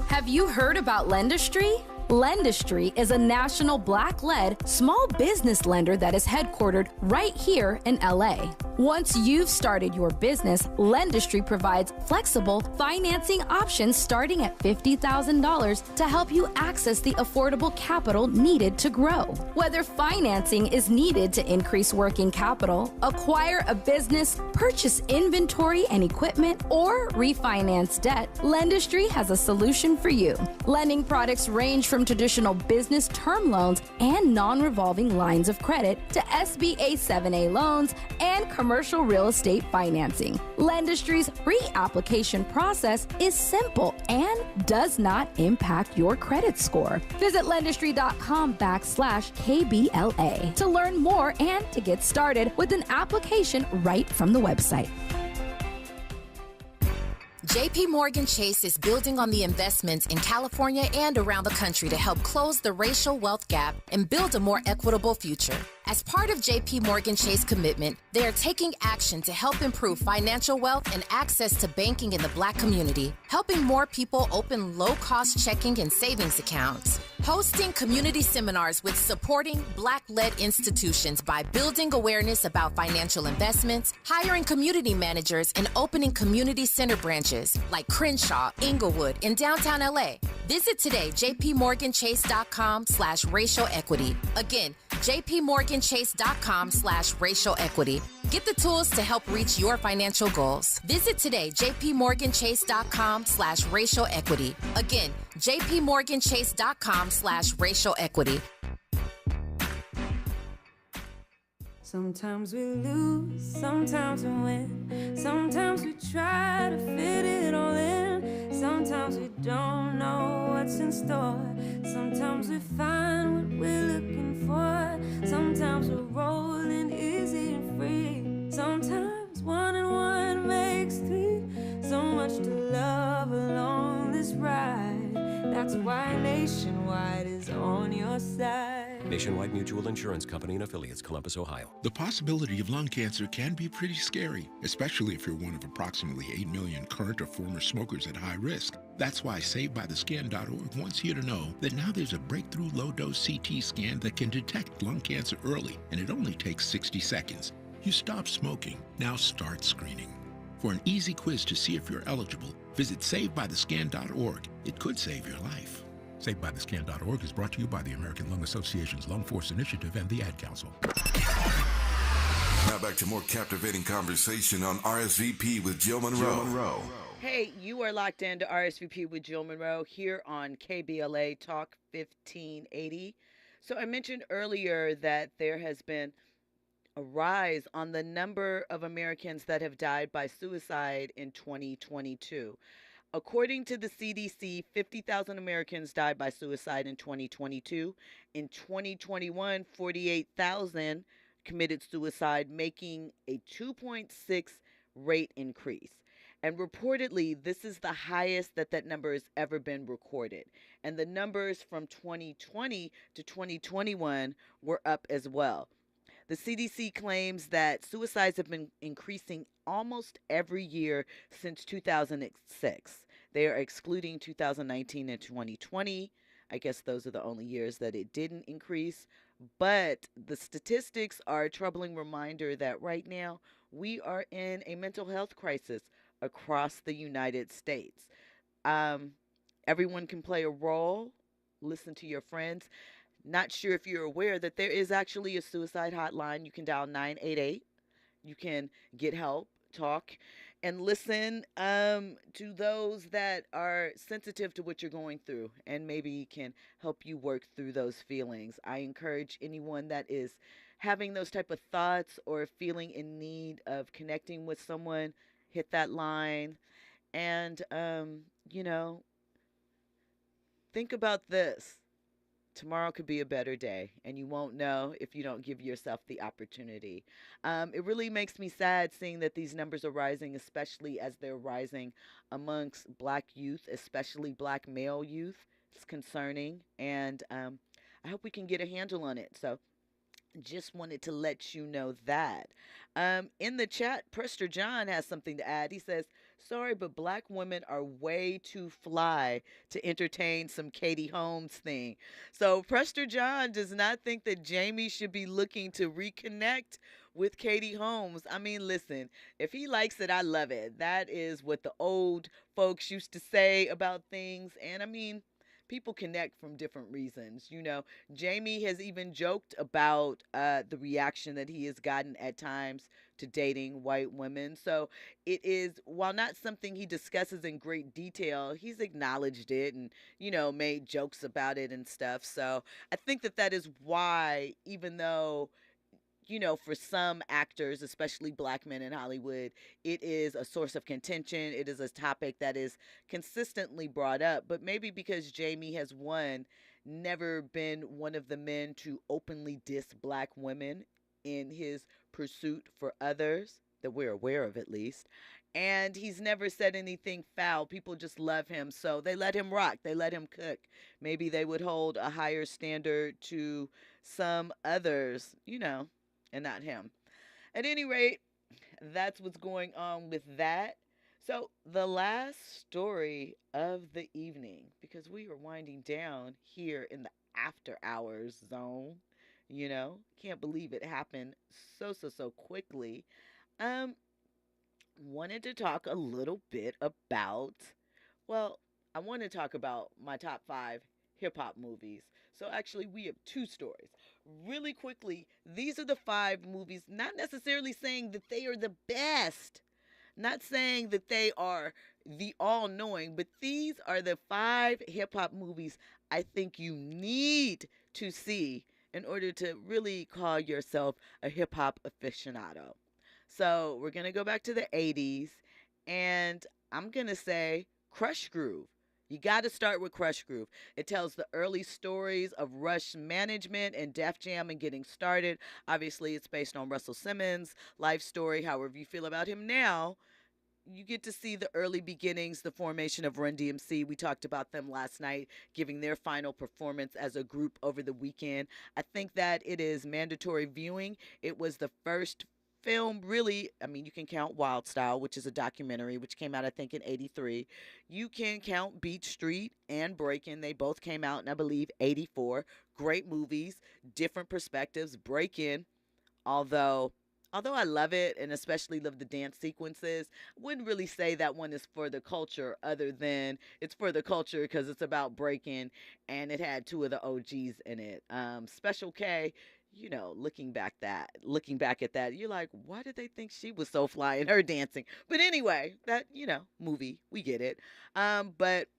Have you heard about Lendistry? Lendistry is a national Black-led small business lender that is headquartered right here in LA. Once you've started your business, Lendistry provides flexible financing options starting at $50,000 to help you access the affordable capital needed to grow. Whether financing is needed to increase working capital, acquire a business, purchase inventory and equipment, or refinance debt, Lendistry has a solution for you. Lending products range from traditional business term loans and non-revolving lines of credit to SBA 7A loans and commercial real estate financing. Lendistry's pre-application process is simple and does not impact your credit score. Visit lendistry.com/KBLA to learn more and to get started with an application right from the website. JP Morgan Chase is building on the investments in California and around the country to help close the racial wealth gap and build a more equitable future. As part of JP Morgan Chase commitment, they are taking action to help improve financial wealth and access to banking in the Black community, helping more people open low-cost checking and savings accounts, hosting community seminars with supporting Black-led institutions by building awareness about financial investments, hiring community managers, and opening community center branches like Crenshaw, Inglewood, and downtown LA. Visit today, jpmorganchase.com/racial equity. Again, jpmorganchase.com/racial equity. Get the tools to help reach your financial goals. Visit today, jpmorganchase.com/racial equity. Again, jpmorganchase.com/racial equity. Sometimes we lose, sometimes we win. Sometimes we try to fit it all in. Sometimes we don't know what's in store. Sometimes we find what we're looking for. Sometimes we're rolling easy and free. Sometimes 1 and 1 makes 3. So much to love along this ride. That's why Nationwide is on your side. Nationwide Mutual Insurance Company and Affiliates, Columbus, Ohio. The possibility of lung cancer can be pretty scary, especially if you're one of approximately 8 million current or former smokers at high risk. That's why SaveByTheScan.org wants you to know that now there's a breakthrough low-dose CT scan that can detect lung cancer early, and it only takes 60 seconds. You stop smoking, now start screening. For an easy quiz to see if you're eligible, visit SaveByTheScan.org. It could save your life. SaveByTheScan.org is brought to you by the American Lung Association's Lung Force Initiative and the Ad Council. Now back to more captivating conversation on RSVP with Jill Munroe. Hey, you are locked into RSVP with Jill Munroe here on KBLA Talk 1580. So I mentioned earlier that there has been a rise on the number of Americans that have died by suicide in 2022. According to the CDC, 50,000 Americans died by suicide in 2022. In 2021, 48,000 committed suicide, making a 2.6 rate increase. And reportedly, this is the highest that number has ever been recorded. And the numbers from 2020 to 2021 were up as well. The CDC claims that suicides have been increasing almost every year since 2006. They are excluding 2019 and 2020. I guess those are the only years that it didn't increase. But the statistics are a troubling reminder that right now we are in a mental health crisis across the United States. Everyone can play a role. Listen to your friends. Not sure if you're aware that there is actually a suicide hotline. You can dial 988. You can get help, talk, and listen to those that are sensitive to what you're going through and maybe can help you work through those feelings. I encourage anyone that is having those type of thoughts or feeling in need of connecting with someone, hit that line and, think about this. Tomorrow could be a better day, and you won't know if you don't give yourself the opportunity. It really makes me sad seeing that these numbers are rising, especially as they're rising amongst Black youth, especially Black male youth. It's concerning, and I hope we can get a handle on it. So just wanted to let you know that. In the chat, Prester John has something to add. He says, sorry, but Black women are way too fly to entertain some Katie Holmes thing. So Prester John does not think that Jamie should be looking to reconnect with Katie Holmes. I mean, listen, if he likes it, I love it. That is what the old folks used to say about things. And I mean, people connect from different reasons. You know, Jamie has even joked about the reaction that he has gotten at times to dating white women. So it is, while not something he discusses in great detail, he's acknowledged it and, you know, made jokes about it and stuff. So I think that that is why, even though, you know, for some actors, especially Black men in Hollywood, it is a source of contention. It is a topic that is consistently brought up. But maybe because Jamie has, one, never been one of the men to openly diss Black women in his pursuit for others, that we're aware of at least. And he's never said anything foul. People just love him, so they let him rock. They let him cook. Maybe they would hold a higher standard to some others, you know, and not him. At any rate, that's what's going on with that. So the last story of the evening, because we are winding down here in the after hours zone, you know, can't believe it happened so quickly. Wanted to talk a little bit about, well, I want to talk about my top 5 hip hop movies. So actually, we have 2 stories. Really quickly, these are the 5 movies, not necessarily saying that they are the best, not saying that they are the all-knowing, but these are the 5 hip-hop movies I think you need to see in order to really call yourself a hip-hop aficionado. So we're going to go back to the 80s, and I'm going to say Crush Groove. You got to start with Crush Groove. It tells the early stories of Rush management and Def Jam and getting started. Obviously, it's based on Russell Simmons' life story. However you feel about him now, you get to see the early beginnings, the formation of Run DMC. We talked about them last night, giving their final performance as a group over the weekend. I think that it is mandatory viewing. It was the first film, really. I mean, you can count Wild Style, which is a documentary, which came out, I think, in 83. You can count Beat Street and Breakin'. They both came out in, I believe, 84. Great movies, different perspectives. Breakin', although I love it and especially love the dance sequences, I wouldn't really say that one is for the culture, other than it's for the culture because it's about breaking and it had 2 of the OGs in it. Special K, you know, looking back at that, you're like, why did they think she was so fly in her dancing? But anyway, that, you know, movie, we get it. But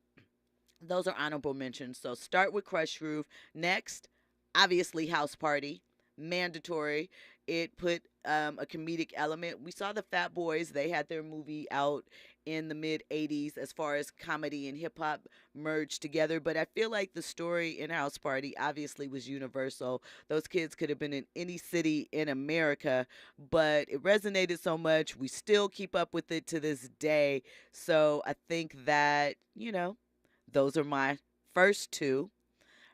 those are honorable mentions. So start with Crush Groove. Next, obviously House Party, mandatory. It put a comedic element. We saw the Fat Boys. They had their movie out in the mid-'80s as far as comedy and hip-hop merged together. But I feel like the story in House Party obviously was universal. Those kids could have been in any city in America, but it resonated so much. We still keep up with it to this day. So I think that, you know, those are my first 2.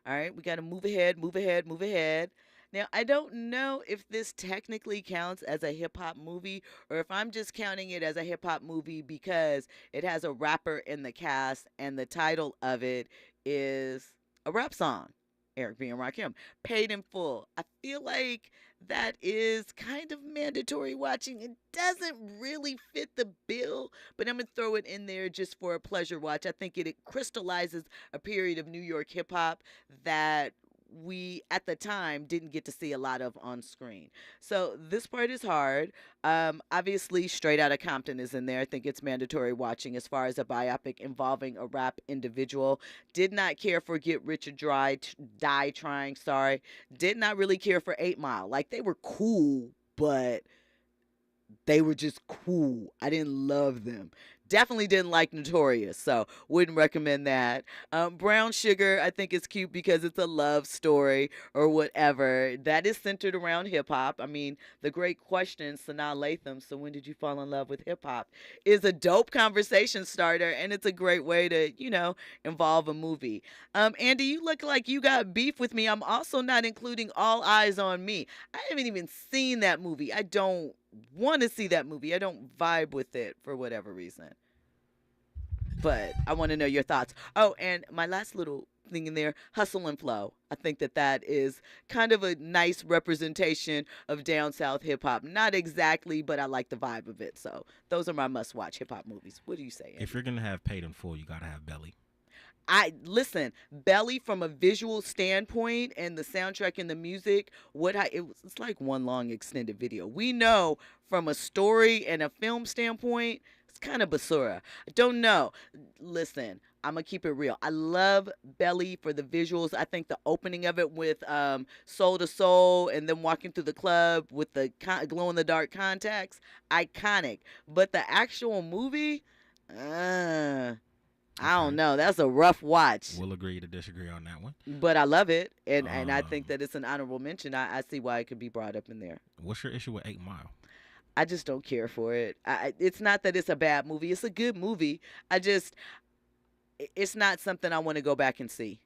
All right, we got to move ahead. Now, I don't know if this technically counts as a hip-hop movie or if I'm just counting it as a hip-hop movie because it has a rapper in the cast and the title of it is a rap song, Eric B. and Rakim, Paid in Full. I feel like that is kind of mandatory watching. It doesn't really fit the bill, but I'm going to throw it in there just for a pleasure watch. I think it crystallizes a period of New York hip-hop that we at the time didn't get to see a lot of on screen. So this part is hard. Obviously Straight Outta Compton is in there. I think it's mandatory watching as far as a biopic involving a rap individual. Did not care for Get Rich or Die Trying, Did not really care for 8 Mile. Like, they were cool, but they were just cool. I didn't love them. Definitely didn't like Notorious, so wouldn't recommend that. Brown Sugar, I think is cute because it's a love story or whatever. That is centered around hip hop. I mean, the great question, Sanaa Lathan, so when did you fall in love with hip hop, is a dope conversation starter, and it's a great way to, involve a movie. Andy, you look like you got beef with me. I'm also not including All Eyes on Me. I haven't even seen that movie. I don't want to see that movie. I don't vibe with it for whatever reason. But I want to know your thoughts. Oh, and my last little thing in there, Hustle and Flow. I think that is kind of a nice representation of down south hip hop. Not exactly, but I like the vibe of it. So those are my must watch hip hop movies. What do you say, Andy? If you're gonna have Paid in Full, you gotta have Belly. Listen, Belly from a visual standpoint and the soundtrack and the music, it's like one long extended video. We know from a story and a film standpoint, it's kind of basura. I don't know. Listen, I'm going to keep it real. I love Belly for the visuals. I think the opening of it with Soul to Soul and then walking through the club with the glow-in-the-dark contacts, iconic. But the actual movie, I don't know. That's a rough watch. We'll agree to disagree on that one. But I love it, and I think that it's an honorable mention. I see why it could be brought up in there. What's your issue with 8 Mile? I just don't care for it. It's not that it's a bad movie. It's a good movie. It's not something I want to go back and see.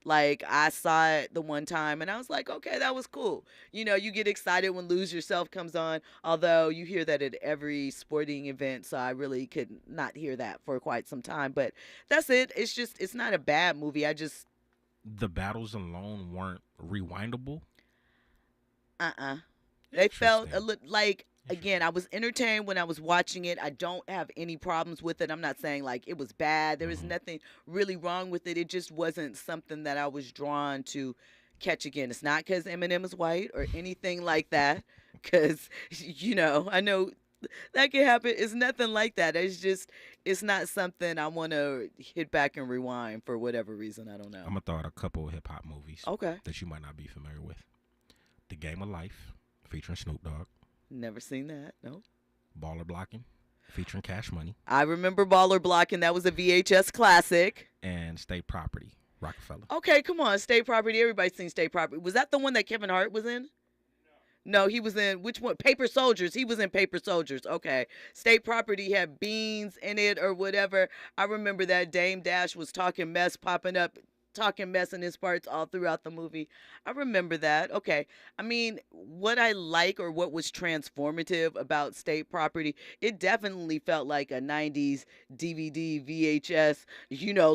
Like, I saw it the one time, and I was like, okay, that was cool. You get excited when Lose Yourself comes on, although you hear that at every sporting event, so I really could not hear that for quite some time. But that's it. It's not a bad movie. The battles alone weren't rewindable? They felt a little like... Again, I was entertained when I was watching it. I don't have any problems with it. I'm not saying like it was bad. There was nothing really wrong with it. It just wasn't something that I was drawn to catch again. It's not because Eminem is white or anything like that. Because, I know that can happen. It's nothing like that. It's not something I want to hit back and rewind for whatever reason. I don't know. I'm going to throw out a couple of hip-hop movies that you might not be familiar with. The Game of Life, featuring Snoop Dogg. Never seen that, no. Baller Blocking, featuring Cash Money. I remember Baller Blocking. That was a VHS classic. And State Property, Rockefeller. Okay, come on. State Property. Everybody's seen State Property. Was that the one that Kevin Hart was in? No, he was in, which one? Paper Soldiers. He was in Paper Soldiers. Okay. State Property had beans in it or whatever. I remember that Dame Dash was talking mess, popping up, talking mess in his parts all throughout the movie. I remember that. Okay. I mean, what I like or what was transformative about State Property, it definitely felt like a 90s DVD, VHS,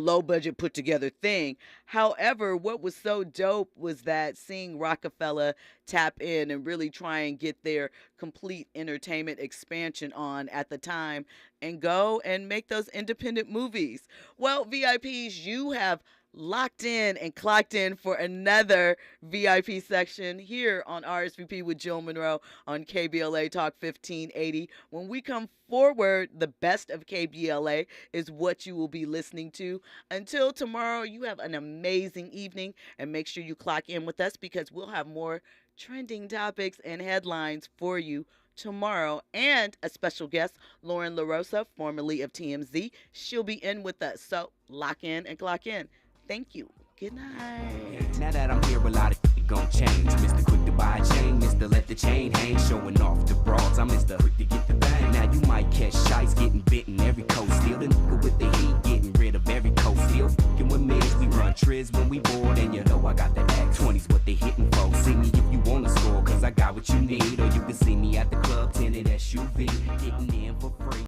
low budget put together thing. However, what was so dope was that seeing Rockefeller tap in and really try and get their complete entertainment expansion on at the time and go and make those independent movies. Well, VIPs, you have locked in and clocked in for another VIP section here on RSVP with Jill Munroe on KBLA Talk 1580. When we come forward, the best of KBLA is what you will be listening to. Until tomorrow, you have an amazing evening, and make sure you clock in with us because we'll have more trending topics and headlines for you tomorrow, and a special guest, Lauren LaRosa, formerly of TMZ. She'll be in with us, so lock in and clock in. Thank you. Good night. Now that I'm here, a lot of gon' change. Mr. Quick to buy a chain, Mr. Let the chain hang, showing off the broads. I'm Mr. Quick to get the bang. Now you might catch shites getting bitten every coast. Steal the nigga with the heat, getting rid of every coast. Still fucking with mids, we run triz when we bored, and you know I got the act 20s, what they hitting for. See me if you wanna score, cause I got what you need, or you can see me at the club, tinted SUV, getting in for free.